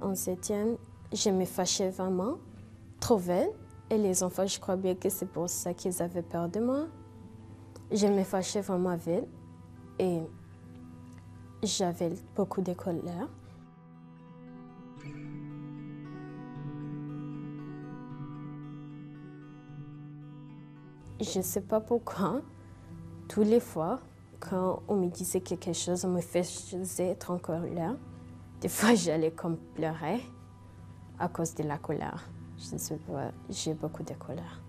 en septième, je me fâchais vraiment, trop vite. Et les enfants, je crois bien que c'est pour ça qu'ils avaient peur de moi. Je me fâchais vraiment vite et j'avais beaucoup de colère. Je ne sais pas pourquoi, toutes les fois, quand on me disait quelque chose, on me faisait être en colère. Des fois, j'allais comme pleurer à cause de la colère. Je ne sais pas, j'ai beaucoup de colère.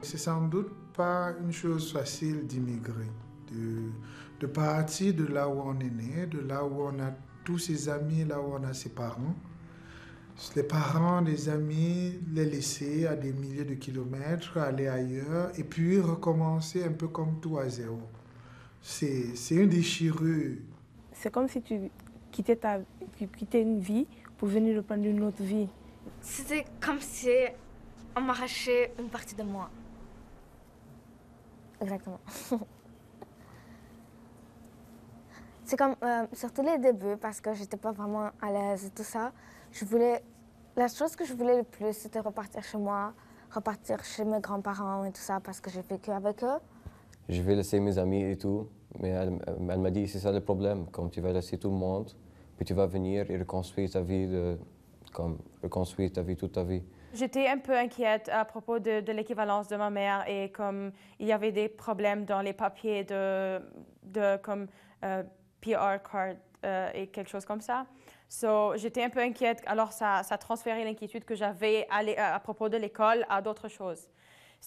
C'est sans doute pas une chose facile d'immigrer, de partir de là où on est né, de là où on a tous ses amis, là où on a ses parents. Les parents, les amis, les laisser à des milliers de kilomètres, aller ailleurs et puis recommencer un peu comme tout à zéro. C'est une déchirure. C'est comme si tu quittais une vie pour venir reprendre une autre vie. C'était comme si on m'arrachait une partie de moi. Exactement. C'est comme, surtout les débuts, parce que j'étais pas vraiment à l'aise et tout ça. La chose que je voulais le plus, c'était repartir chez moi, repartir chez mes grands-parents et tout ça, parce que j'ai vécu avec eux. Je vais laisser mes amis et tout, mais elle m'a dit, c'est ça le problème, comme tu vas laisser tout le monde, puis tu vas venir et reconstruire ta vie, reconstruire ta vie toute ta vie. J'étais un peu inquiète à propos de l'équivalence de ma mère et comme il y avait des problèmes dans les papiers comme PR card et quelque chose comme ça. J'étais un peu inquiète, alors ça transférait l'inquiétude que j'avais à propos de l'école à d'autres choses.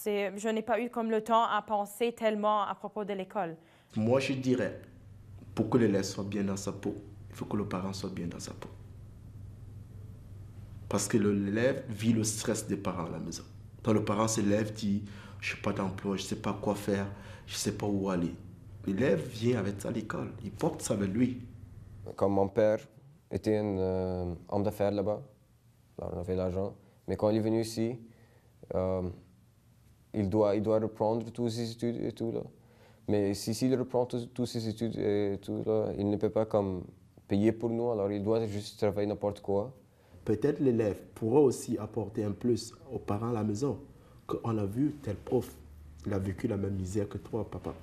Je n'ai pas eu comme le temps à penser tellement à propos de l'école. Moi, je dirais, pour que l'élève soit bien dans sa peau, il faut que le parent soit bien dans sa peau. Parce que l'élève vit le stress des parents à la maison. Quand le parent s'élève, dit « je n'ai pas d'emploi, je ne sais pas quoi faire, je ne sais pas où aller ». L'élève vient avec ça à l'école, il porte ça avec lui. Comme mon père était un homme d'affaires là-bas, on avait l'argent, mais quand il est venu ici, il doit reprendre toutes ses études et tout là. Mais s'il reprend toutes ses études et tout là, il ne peut pas comme payer pour nous, alors il doit juste travailler n'importe quoi. Peut-être l'élève pourra aussi apporter un plus aux parents à la maison. Qu'on a vu tel prof, il a vécu la même misère que toi, papa.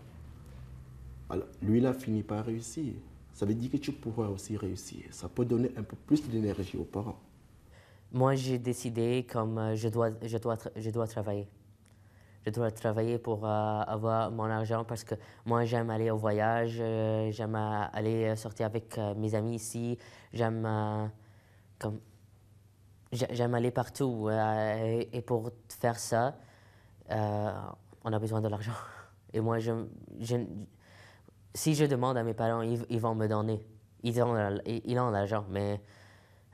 Alors, lui, il a fini par réussir. Ça veut dire que tu pourras aussi réussir. Ça peut donner un peu plus d'énergie aux parents. Moi, j'ai décidé comme je dois travailler. Je dois travailler pour avoir mon argent parce que moi, j'aime aller au voyage, j'aime aller sortir avec mes amis ici, j'aime aller partout. Et pour faire ça, on a besoin de l'argent. Et moi, si je demande à mes parents, ils vont me donner. Ils ont l'argent, mais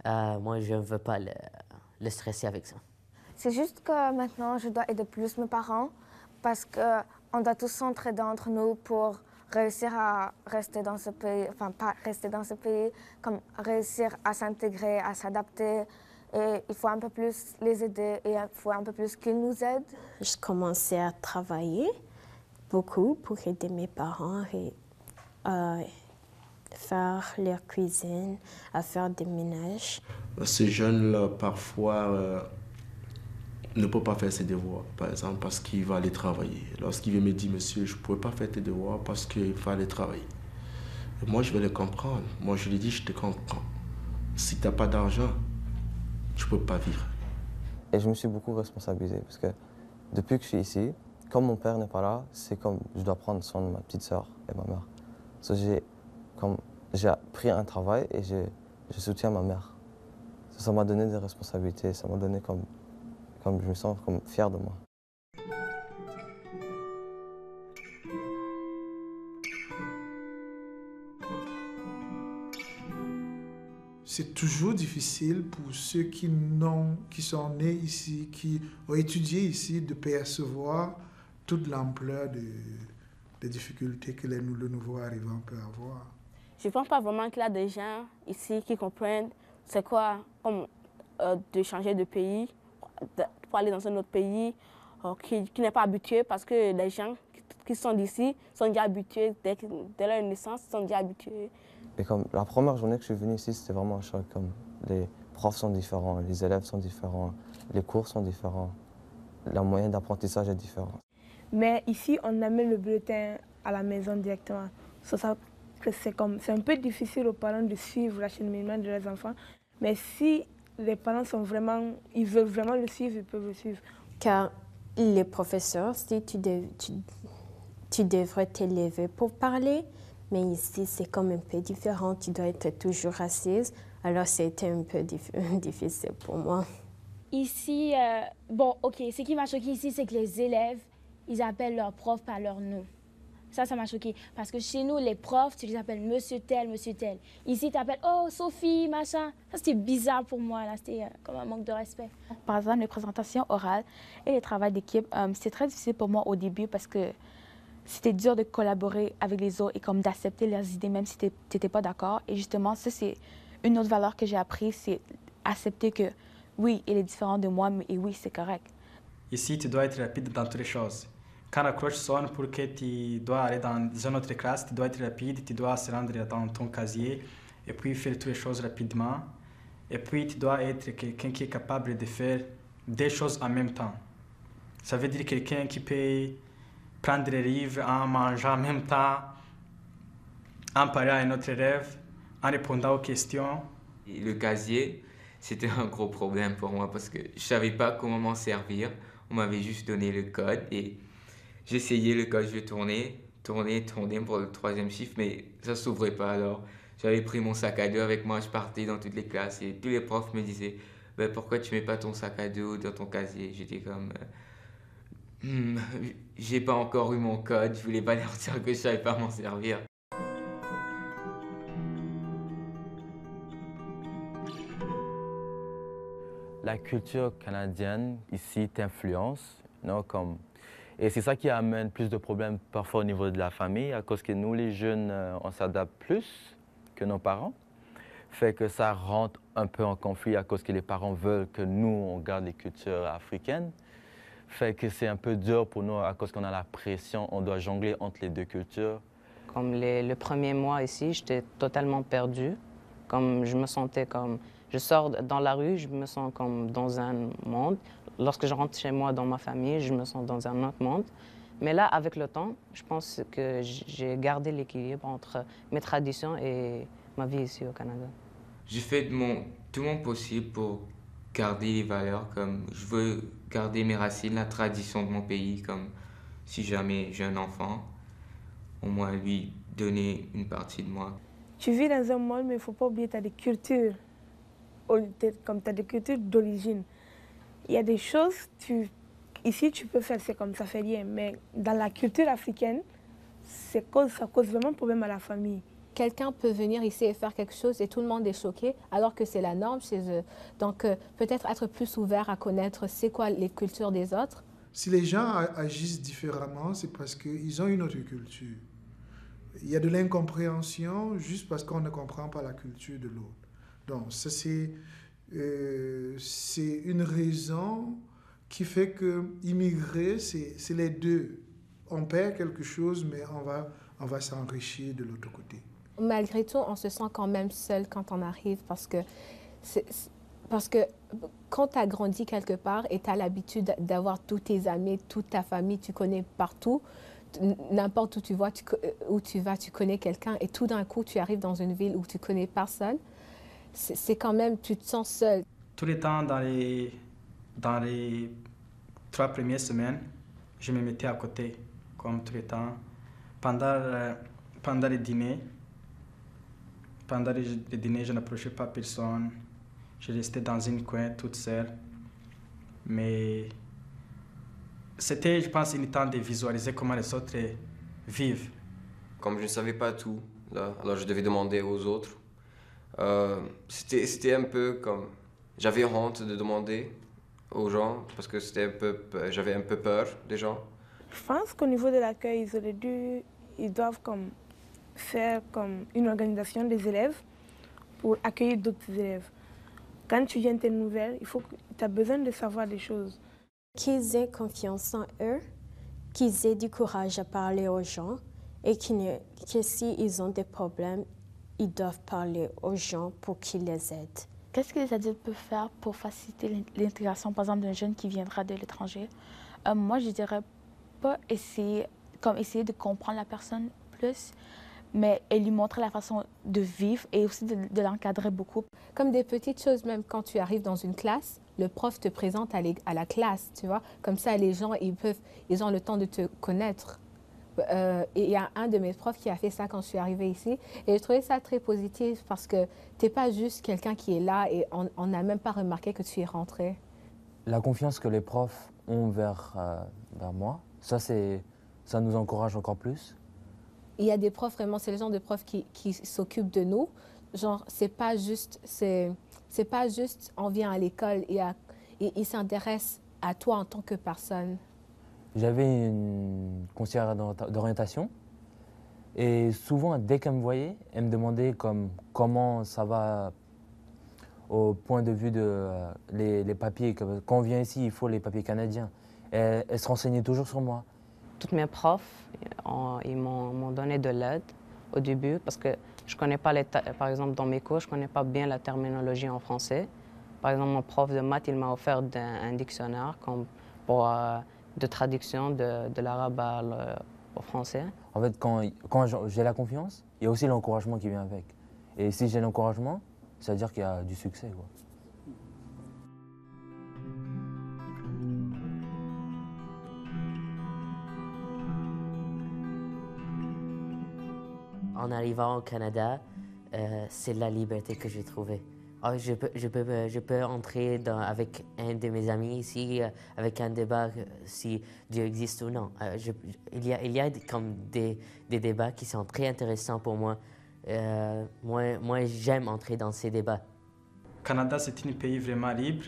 moi, je ne veux pas le stresser avec ça. C'est juste que maintenant, je dois aider plus mes parents parce qu'on doit tous s'entraider entre nous pour réussir à rester dans ce pays, enfin pas rester dans ce pays, comme réussir à s'intégrer, à s'adapter. Et il faut un peu plus les aider et il faut un peu plus qu'ils nous aident. Je commençais à travailler beaucoup pour aider mes parents et faire leur cuisine, à faire des ménages. Ces jeunes-là, parfois, ne peut pas faire ses devoirs, par exemple, parce qu'il va aller travailler. Lorsqu'il vient me dire, monsieur, je ne pourrais pas faire tes devoirs parce qu'il va aller travailler. Et moi, je vais le comprendre. Moi, je lui dis, je te comprends. Si tu n'as pas d'argent, tu ne peux pas vivre. Et je me suis beaucoup responsabilisé parce que depuis que je suis ici, comme mon père n'est pas là, c'est comme je dois prendre soin de ma petite sœur et ma mère. J'ai pris un travail et je soutiens ma mère. Ça m'a donné des responsabilités, ça m'a donné comme je me sens comme fier de moi. C'est toujours difficile pour ceux qui sont nés ici, qui ont étudié ici, de percevoir toute l'ampleur des difficultés que le nouveau arrivant peut avoir. Je ne pense pas vraiment qu'il y a des gens ici qui comprennent c'est quoi comme, de changer de pays, pour aller dans un autre pays qui n'est pas habitué, parce que les gens qui sont d'ici sont déjà habitués, dès leur naissance, sont déjà habitués. Et comme la première journée que je suis venu ici, c'était vraiment un choc. Comme les profs sont différents, les élèves sont différents, les cours sont différents, le moyen d'apprentissage est différent. Mais ici, on amène le bulletin à la maison directement. C'est un peu difficile aux parents de suivre l'acheminement de leurs enfants. Mais si les parents ils veulent vraiment le suivre, ils peuvent le suivre. Car les professeurs, si tu devrais t'élever pour parler, mais ici, c'est comme un peu différent. Tu dois être toujours assise. Alors, c'était un peu difficile pour moi. Ici, bon, OK, ce qui m'a choqué ici, c'est que les élèves, ils appellent leurs profs par leur nom. Ça m'a choqué. Parce que chez nous, les profs, tu les appelles monsieur tel, monsieur tel. Ici, tu appelles, oh, Sophie, machin. Ça, c'était bizarre pour moi, là. C'était comme un manque de respect. Par exemple, les présentations orales et les travaux d'équipe, c'était très difficile pour moi au début parce que c'était dur de collaborer avec les autres et comme d'accepter leurs idées, même si tu n'étais pas d'accord. Et justement, ça, c'est une autre valeur que j'ai apprise, c'est accepter que, oui, il est différent de moi, mais et oui, c'est correct. Ici, tu dois être rapide dans toutes les choses. Quand la cloche sonne pour que tu dois aller dans une autre classe, tu dois être rapide, tu dois se rendre dans ton casier et puis faire toutes les choses rapidement. Et puis, tu dois être quelqu'un qui est capable de faire des choses en même temps. Ça veut dire quelqu'un qui peut prendre les livres en mangeant en même temps, en parlant à un autre élève, en répondant aux questions. Et le casier, c'était un gros problème pour moi parce que je ne savais pas comment m'en servir. On m'avait juste donné le code et j'essayais le code, je tournais pour le 3e chiffre, mais ça ne s'ouvrait pas. Alors, j'avais pris mon sac à dos avec moi, je partais dans toutes les classes et tous les profs me disaient « Pourquoi tu ne mets pas ton sac à dos dans ton casier ?» J'étais comme j'ai pas encore eu mon code, je voulais pas leur dire que je savais pas m'en servir. La culture canadienne ici t'influence, et c'est ça qui amène plus de problèmes parfois au niveau de la famille, à cause que nous, les jeunes, on s'adapte plus que nos parents. Fait que ça rentre un peu en conflit à cause que les parents veulent que nous, on garde les cultures africaines. Fait que c'est un peu dur pour nous à cause qu'on a la pression, on doit jongler entre les deux cultures. Comme le premier mois ici, j'étais totalement perdue. Comme je me sentais comme... Je sors dans la rue, je me sens comme dans un monde. Lorsque je rentre chez moi, dans ma famille, je me sens dans un autre monde. Mais là, avec le temps, je pense que j'ai gardé l'équilibre entre mes traditions et ma vie ici au Canada. J'ai fait tout mon possible pour garder les valeurs, comme je veux garder mes racines, la tradition de mon pays, comme si jamais j'ai un enfant, au moins lui donner une partie de moi. Tu vis dans un monde, mais il ne faut pas oublier que tu as des cultures, comme tu as des cultures d'origine. Il y a des choses, ici tu peux faire, c'est comme ça fait rien, mais dans la culture africaine, ça cause vraiment problème à la famille. Quelqu'un peut venir ici et faire quelque chose et tout le monde est choqué, alors que c'est la norme chez eux. Donc, peut-être être plus ouvert à connaître c'est quoi les cultures des autres. Si les gens agissent différemment, c'est parce qu'ils ont une autre culture. Il y a de l'incompréhension juste parce qu'on ne comprend pas la culture de l'autre. Donc, ça, c'est une raison qui fait que immigrer, c'est les deux. On perd quelque chose, mais on va s'enrichir de l'autre côté. Malgré tout, on se sent quand même seul quand on arrive parce que quand tu as grandi quelque part et tu as l'habitude d'avoir tous tes amis, toute ta famille, tu connais partout, n'importe où tu vas, tu connais quelqu'un et tout d'un coup, tu arrives dans une ville où tu connais personne, c'est quand même, tu te sens seul. Tout le temps, dans les 3 premières semaines, je me mettais à côté, comme tout le temps. Pendant les dîners, je n'approchais pas personne. Je restais dans un coin toute seule. Mais c'était, je pense, une temps de visualiser comment les autres vivent. Comme je ne savais pas tout, là, alors je devais demander aux autres. C'était un peu comme... J'avais honte de demander aux gens parce que j'avais un peu peur des gens. Je pense qu'au niveau de l'accueil, ils doivent faire comme une organisation des élèves pour accueillir d'autres élèves. quand tu viens de nouvelles, tu as besoin de savoir des choses. Qu'ils aient confiance en eux, qu'ils aient du courage à parler aux gens et que s'ils ont des problèmes, ils doivent parler aux gens pour qu'ils les aident. Qu'est-ce que les adultes peuvent faire pour faciliter l'intégration, par exemple, d'un jeune qui viendra de l'étranger? Moi, je dirais pas essayer de comprendre la personne plus, mais lui montrer la façon de vivre et aussi de l'encadrer beaucoup. Comme des petites choses, même quand tu arrives dans une classe, le prof te présente à la classe, tu vois. Comme ça, les gens, ils ont le temps de te connaître. Et il y a un de mes profs qui a fait ça quand je suis arrivée ici. Et j'ai trouvé ça très positif parce que tu n'es pas juste quelqu'un qui est là et on n'a même pas remarqué que tu es rentré. La confiance que les profs ont vers moi, ça nous encourage encore plus. Il y a des profs, vraiment, c'est le genre de profs qui s'occupent de nous. Genre, c'est pas juste on vient à l'école et ils s'intéressent à toi en tant que personne. J'avais une conseillère d'orientation et souvent, dès qu'elle me voyait, elle me demandait comment ça va au point de vue de les papiers. Quand on vient ici, il faut les papiers canadiens. Et elle se renseignait toujours sur moi. Tous mes profs, ils m'ont donné de l'aide au début parce que je connais pas par exemple dans mes cours, je connais pas bien la terminologie en français. Par exemple, mon prof de maths, il m'a offert un dictionnaire de traduction de l'arabe au français. En fait, quand j'ai la confiance, il y a aussi l'encouragement qui vient avec. Et si j'ai l'encouragement, ça veut dire qu'il y a du succès, quoi. En arrivant au Canada, c'est la liberté que j'ai trouvée. Je peux entrer avec un de mes amis ici, avec un débat si Dieu existe ou non. Il y a comme des débats qui sont très intéressants pour moi. Moi, j'aime entrer dans ces débats. Le Canada, c'est un pays vraiment libre.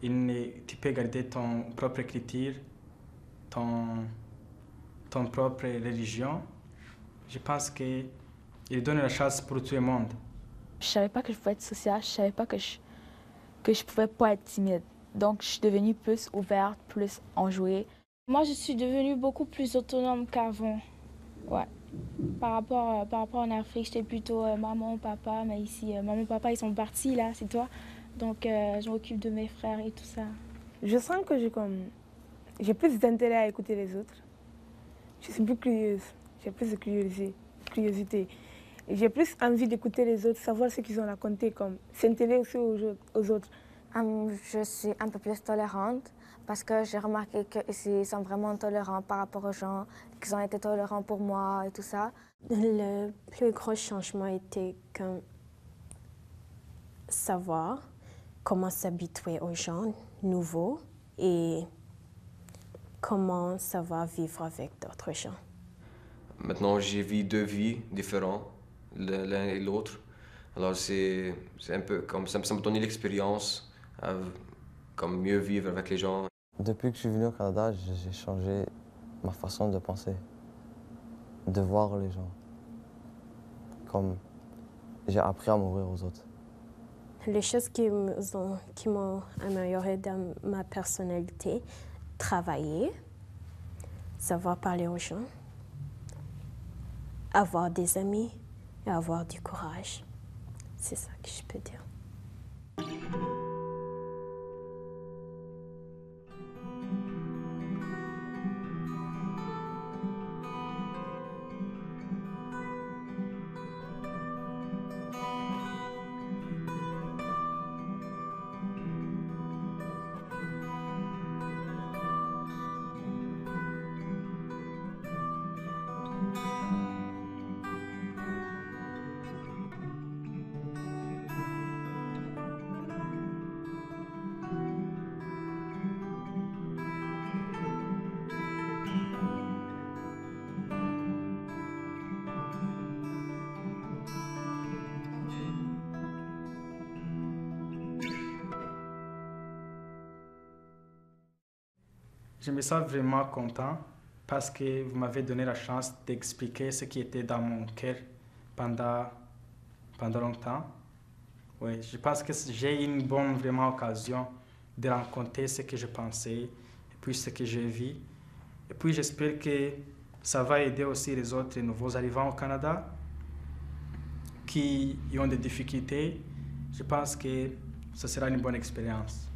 Tu peux garder ton propre écriture, ton propre religion. Je pense qu'il donne la chance pour tout le monde. Je savais pas que je pouvais être sociale, je savais pas que je pouvais pas être timide. Donc, je suis devenue plus ouverte, plus enjouée. Moi, je suis devenue beaucoup plus autonome qu'avant. Ouais. Par rapport en Afrique, j'étais plutôt maman, papa, mais ici, maman, papa, ils sont partis là, c'est toi. Donc, je m'occupe de mes frères et tout ça. Je sens que j'ai plus d'intérêt à écouter les autres. Je suis plus curieuse, j'ai plus de curiosité. J'ai plus envie d'écouter les autres, savoir ce qu'ils ont raconté, comme s'intéresser aux autres. Je suis un peu plus tolérante parce que j'ai remarqué qu'ici, ils sont vraiment tolérants par rapport aux gens, qu'ils ont été tolérants pour moi et tout ça. Le plus gros changement était savoir comment s'habituer aux gens nouveaux et comment savoir vivre avec d'autres gens. Maintenant, j'ai vu deux vies différentes, l'un et l'autre. Alors, c'est un peu comme ça me donne l'expérience, comme mieux vivre avec les gens. Depuis que je suis venu au Canada, j'ai changé ma façon de penser, de voir les gens. Comme j'ai appris à m'ouvrir aux autres. Les choses qui m'ont amélioré dans ma personnalité, travailler, savoir parler aux gens, avoir des amis et avoir du courage. C'est ça que je peux dire. Je me sens vraiment content parce que vous m'avez donné la chance d'expliquer ce qui était dans mon cœur pendant longtemps. Oui, je pense que j'ai une bonne vraiment occasion de rencontrer ce que je pensais et puis ce que j'ai vu. Et puis j'espère que ça va aider aussi les autres nouveaux arrivants au Canada qui ont des difficultés. Je pense que ce sera une bonne expérience.